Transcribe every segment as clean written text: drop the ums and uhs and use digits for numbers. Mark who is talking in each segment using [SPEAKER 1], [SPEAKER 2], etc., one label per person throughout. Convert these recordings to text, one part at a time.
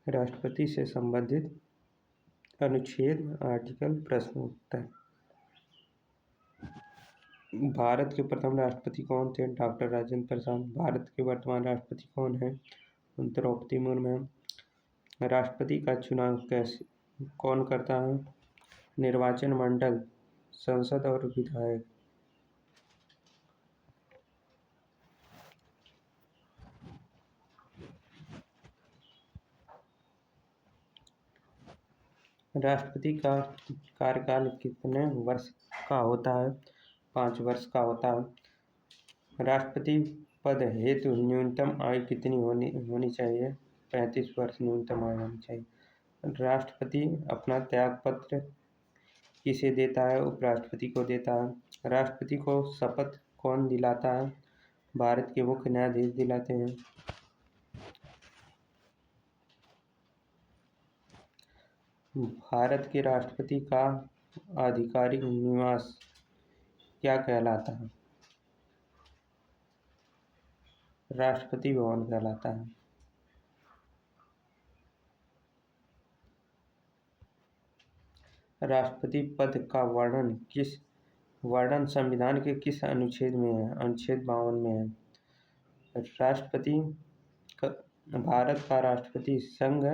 [SPEAKER 1] राष्ट्रपति से संबंधित अनुच्छेद आर्टिकल प्रश्न उत्तर। भारत के प्रथम राष्ट्रपति कौन थे? डॉक्टर राजेंद्र प्रसाद। भारत के वर्तमान राष्ट्रपति कौन है? द्रौपदी मुर्मू। राष्ट्रपति का चुनाव कौन करता है? निर्वाचन मंडल, संसद और विधायक। राष्ट्रपति का कार्यकाल कितने वर्ष का होता है? 5 वर्ष का होता है। राष्ट्रपति पद हेतु न्यूनतम आयु कितनी होनी चाहिए? 35 वर्ष न्यूनतम आयु होनी चाहिए। राष्ट्रपति अपना त्याग पत्र किसे देता है? उपराष्ट्रपति को देता है। राष्ट्रपति को शपथ कौन दिलाता है? भारत के मुख्य न्यायाधीश दिलाते हैं। भारत के राष्ट्रपति का आधिकारिक निवास क्या कहलाता है? राष्ट्रपति भवन कहलाता है। राष्ट्रपति पद का वर्णन संविधान के किस अनुच्छेद में है? अनुच्छेद 52 में है। भारत का राष्ट्रपति संघ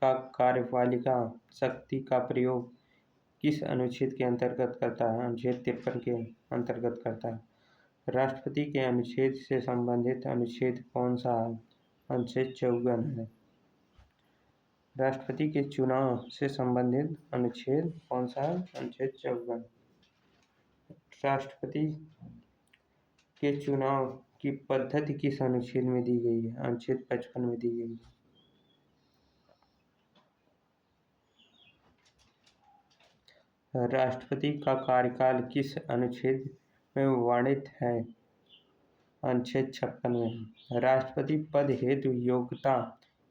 [SPEAKER 1] का कार्यपालिका शक्ति का प्रयोग किस अनुच्छेद के अंतर्गत करता है? अनुच्छेद 53 के अंतर्गत करता है। राष्ट्रपति के अनुच्छेद से संबंधित अनुच्छेद कौन सा है? अनुच्छेद 54 है। राष्ट्रपति के चुनाव से संबंधित अनुच्छेद कौन सा है? अनुच्छेद 54। राष्ट्रपति के चुनाव की पद्धति किस अनुच्छेद में दी गई है? अनुच्छेद 55 में दी गई है। राष्ट्रपति का कार्यकाल किस अनुच्छेद में वर्णित है? अनुच्छेद 56 में है। राष्ट्रपति पद हेतु योग्यता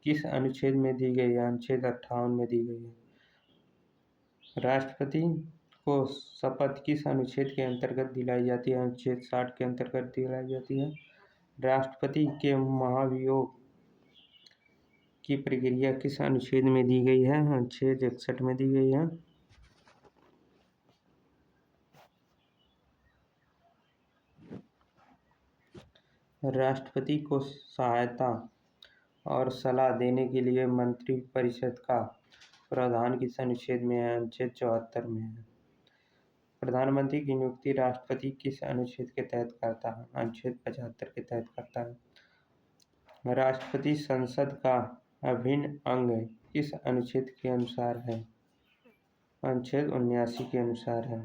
[SPEAKER 1] किस अनुच्छेद में दी गई है? अनुच्छेद 58 में दी गई है। राष्ट्रपति को शपथ किस अनुच्छेद के अंतर्गत दिलाई जाती है? अनुच्छेद 60 के अंतर्गत दिलाई जाती है। राष्ट्रपति के महाभियोग की प्रक्रिया किस अनुच्छेद में दी गई है? अनुच्छेद 61 में दी गई है। राष्ट्रपति को सहायता और सलाह देने के लिए मंत्रिपरिषद का प्रावधान किस अनुच्छेद में है? अनुच्छेद 74 में है। प्रधानमंत्री की नियुक्ति राष्ट्रपति किस अनुच्छेद के तहत करता है? अनुच्छेद 75 के तहत करता है। राष्ट्रपति संसद का अभिन्न अंग किस अनुच्छेद के अनुसार है? अनुच्छेद 79 के अनुसार है।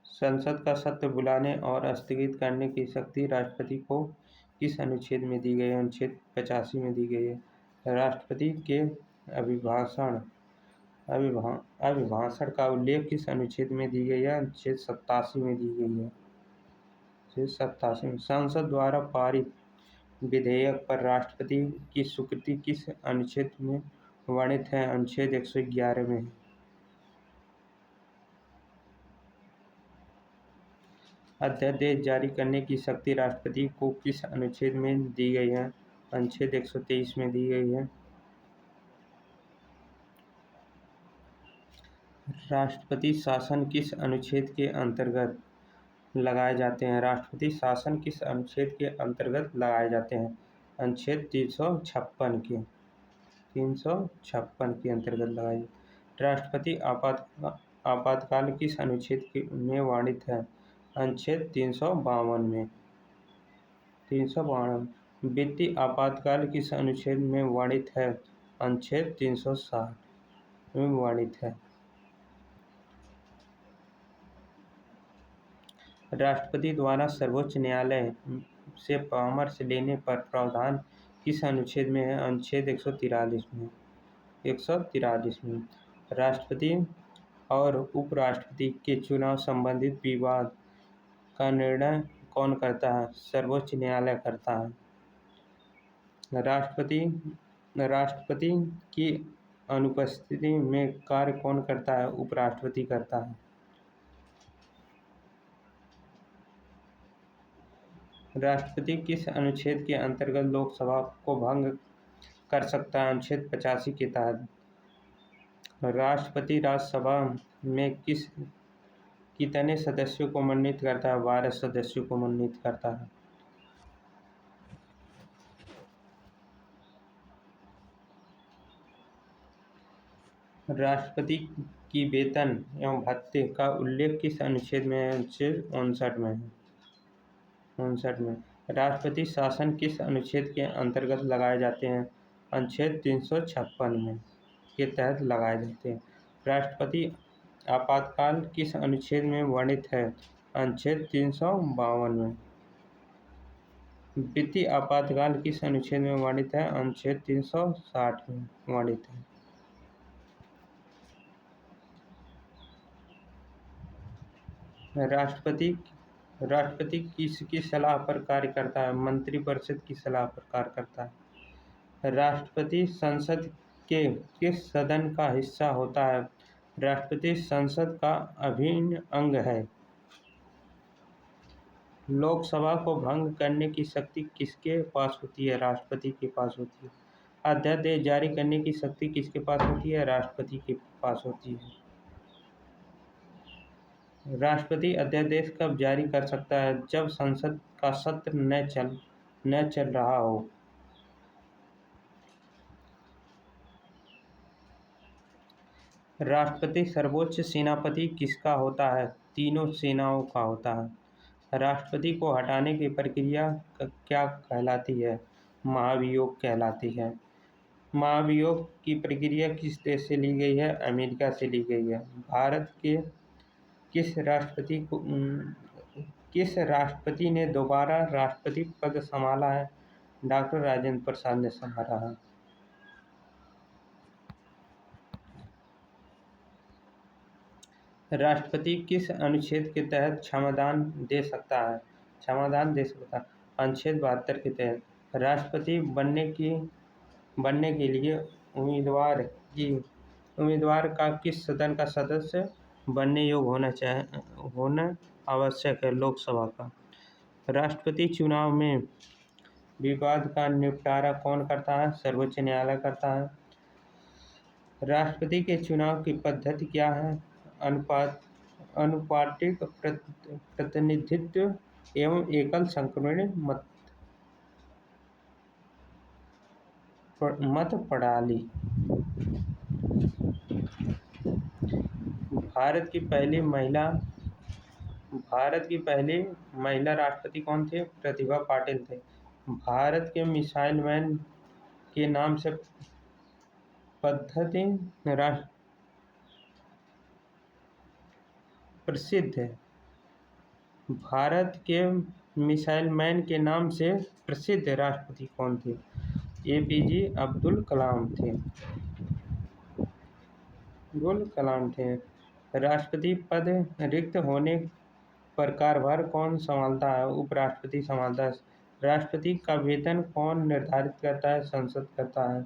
[SPEAKER 1] संसद का सत्र बुलाने और स्थगित करने की शक्ति राष्ट्रपति को किस अनुच्छेद में दी गई है? अनुच्छेद 85 में दी गई है। राष्ट्रपति के अभिभाषण का उल्लेख किस अनुच्छेद में दी गई है? अनुच्छेद 87 में दी गई है। 87 में। संसद द्वारा पारित विधेयक पर राष्ट्रपति की स्वीकृति किस अनुच्छेद में वर्णित है? अनुच्छेद 111 में है। अध्यादेश जारी करने की शक्ति राष्ट्रपति को किस अनुच्छेद में दी गई है? अनुच्छेद 123 में दी गई है। राष्ट्रपति शासन किस अनुच्छेद के अंतर्गत लगाए जाते हैं? राष्ट्रपति शासन किस अनुच्छेद के अंतर्गत लगाए जाते हैं? अनुच्छेद 356 के अंतर्गत लगाए। राष्ट्रपति आपातकाल किस अनुच्छेद में वर्णित है? अनुच्छेद 352 में। 352। वित्तीय आपातकाल किस अनुच्छेद में वर्णित है? अनुच्छेद 360 में वर्णित है। राष्ट्रपति द्वारा सर्वोच्च न्यायालय से परामर्श लेने पर प्रावधान किस अनुच्छेद में है? अनुच्छेद 143 में। 143 में। राष्ट्रपति और उपराष्ट्रपति के चुनाव संबंधित विवाद का निर्णय कौन करता है? सर्वोच्च न्यायालय करता है। राष्ट्रपति की अनुपस्थिति में कार्य कौन करता है? उपराष्ट्रपति करता है। राष्ट्रपति किस अनुच्छेद के अंतर्गत लोकसभा को भंग कर सकता है? अनुच्छेद 85 के तहत। राष्ट्रपति राज्यसभा में कितने सदस्यों को मनोनीत करता है? 12 सदस्यों को मनोनीत करता है। राष्ट्रपति की वेतन एवं भत्ते का उल्लेख किस अनुच्छेद में है? अनुच्छेद 59 में है। 59 में। राष्ट्रपति शासन किस अनुच्छेद के अंतर्गत लगाए जाते हैं? अनुच्छेद 356 में के तहत लगाए जाते हैं। राष्ट्रपति आपातकाल किस अनुच्छेद में वर्णित है? अनुच्छेद 352 में। वित्तीय आपातकाल किस अनुच्छेद में वर्णित है? अनुच्छेद 360 में वर्णित है। राष्ट्रपति किसकी सलाह पर कार्य करता है? मंत्रिपरिषद की सलाह पर कार्य करता है। राष्ट्रपति संसद के किस सदन का हिस्सा होता है? राष्ट्रपति संसद का अभिन्न अंग है। लोकसभा को भंग करने की शक्ति किसके पास होती है? राष्ट्रपति के पास होती है। अध्यादेश जारी करने की शक्ति किसके पास होती है? राष्ट्रपति के पास होती है। राष्ट्रपति अध्यादेश कब जारी कर सकता है? जब संसद का सत्र न चल रहा हो। राष्ट्रपति सर्वोच्च सेनापति किसका होता है? तीनों सेनाओं का होता है। राष्ट्रपति को हटाने की प्रक्रिया क्या कहलाती है? महाभियोग कहलाती है। महाभियोग की प्रक्रिया किस देश से ली गई है? अमेरिका से ली गई है। भारत के किस राष्ट्रपति ने दोबारा राष्ट्रपति पद संभाला है? डॉक्टर राजेंद्र प्रसाद ने संभाला है। राष्ट्रपति किस अनुच्छेद के तहत क्षमादान दे सकता है? क्षमादान दे सकता है अनुच्छेद 72 के तहत। राष्ट्रपति बनने के लिए उम्मीदवार का किस सदन का सदस्य बनने योग्य होना आवश्यक है? लोकसभा का। राष्ट्रपति चुनाव में विवाद का निपटारा कौन करता है? सर्वोच्च न्यायालय करता है। राष्ट्रपति के चुनाव की पद्धति क्या है? अनुपातिक प्रतिनिधित्व एवं एकल संक्रमण मत प्रणाली। भारत की पहली महिला राष्ट्रपति कौन थे? प्रतिभा पाटिल थे। भारत के मिसाइल मैन के नाम से पद्धति प्रसिद्ध है। भारत के मिसाइल मैन के नाम से प्रसिद्ध राष्ट्रपति कौन थे? APJ अब्दुल कलाम थे। राष्ट्रपति पद रिक्त होने पर कार्यभार कौन संभालता है? उपराष्ट्रपति संभालता है। राष्ट्रपति का वेतन कौन निर्धारित करता है? संसद करता है।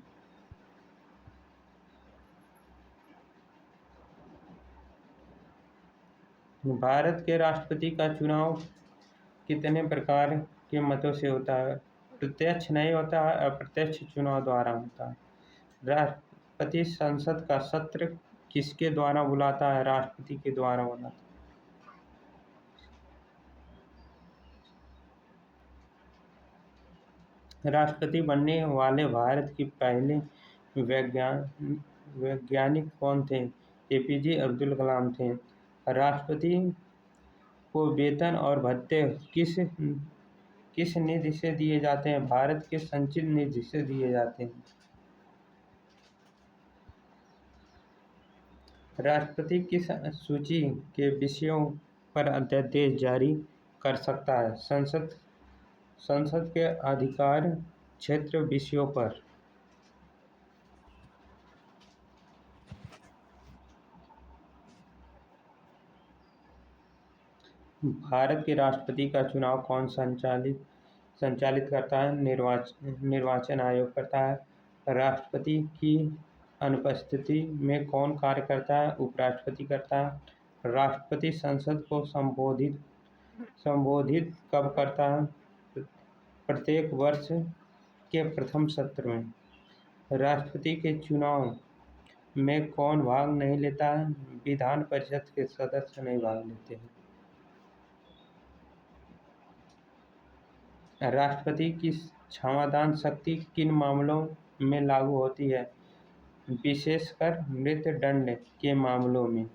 [SPEAKER 1] भारत के राष्ट्रपति का चुनाव कितने प्रकार के मतों से होता है? प्रत्यक्ष नहीं होता है, अप्रत्यक्ष चुनाव द्वारा होता है। राष्ट्रपति संसद का सत्र किसके द्वारा बुलाता है? राष्ट्रपति के द्वारा बुलाता है। राष्ट्रपति बनने वाले भारत के पहले वैज्ञानिक कौन थे? APJ अब्दुल कलाम थे। राष्ट्रपति को वेतन और भत्ते किस निधि से दिए जाते हैं? भारत के संचित निधि से दिए जाते हैं। राष्ट्रपति किस सूची के विषयों पर अध्यादेश जारी कर सकता है? संसद के अधिकार क्षेत्र विषयों पर। भारत के राष्ट्रपति का चुनाव कौन संचालित करता है? निर्वाचन आयोग करता है। राष्ट्रपति की अनुपस्थिति में कौन कार्य करता है? उपराष्ट्रपति करता है। राष्ट्रपति संसद को संबोधित कब करता है? प्रत्येक वर्ष के प्रथम सत्र में राष्ट्रपति के चुनाव में कौन भाग नहीं लेता है? विधान परिषद के सदस्य नहीं भाग लेते हैं। राष्ट्रपति की क्षमादान शक्ति किन मामलों में लागू होती है? विशेषकर मृत्युदंड के मामलों में।